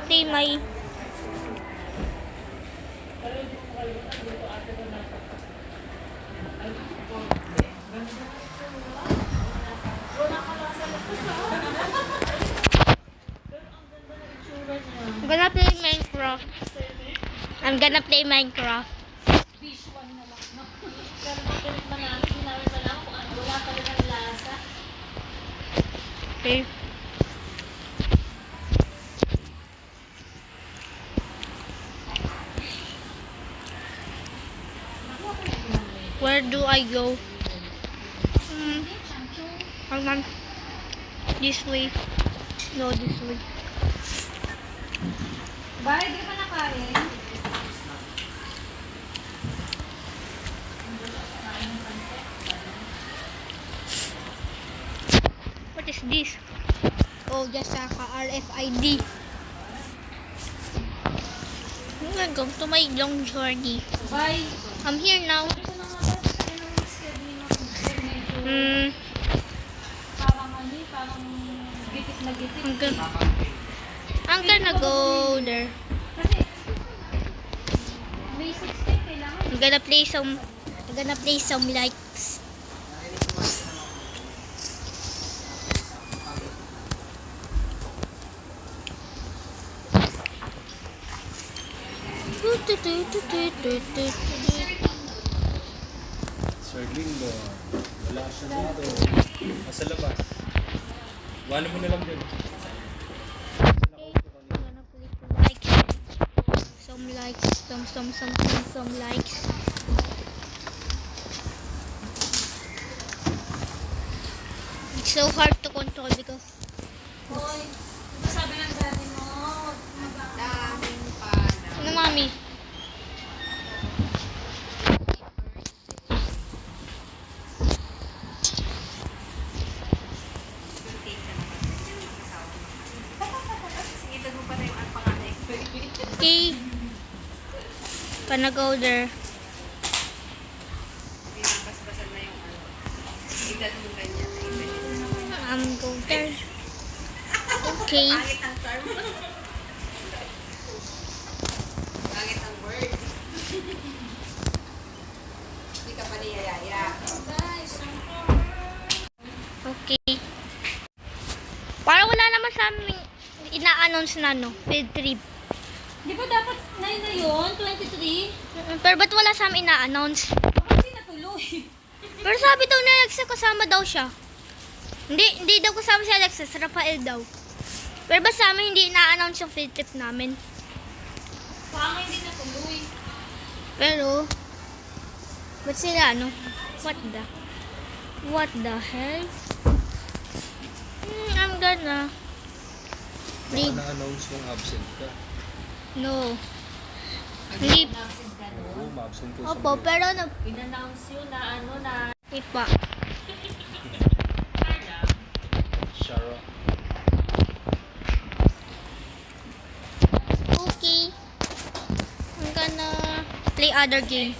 play my... I'm gonna play Minecraft. I'm gonna play Minecraft. Okay. Where do I go? Hold on. This way. No, this way. Bye, di pa nakain. What is this? Oh, just a RFID. I'm gonna go to my long journey. Bye. I'm here now. Ito na nga ba? Ano ang schedule mo? Medyo parang gipit na gipit. I'm gonna go there. Kasi may 16 kailangan. I'm gonna play some likes. Sir Lindo, wala siya dito. Nasa labas. Wala mo na lang din. Some likes. It's so hard to control because Hoy, ito sabi ng daddy mo, daming pa na. ano, mami? Sige, mo pa na yung pangalan. Okay. Gonna go there. Binabas-basan na yung ano. Edad mo ganyan. I'm go there. Okay. Pangit ang term. Pangit ang word. Hindi ka pa niyayaya. Okay. Para wala naman sa aming ina-announce na field trip. Di ba dapat 9 na yun? 23? Pero ba't wala sa amin ina-announce? Baka hindi natuloy. Pero sabi daw ni Alexa kasama daw siya. Hindi daw kasama si Alexa, si Rafael daw. Pero ba sa amin hindi ina-announce yung field trip namin? Baka hindi natuloy. Pero, ba't sila What the hell? I'm gonna Baka read. na-announce mong absent ka. No. Hindi. Oo, ma-absent ko Opo, pero In-announce yun na ano na. ipa. Shara. Okay. I'm gonna play other game.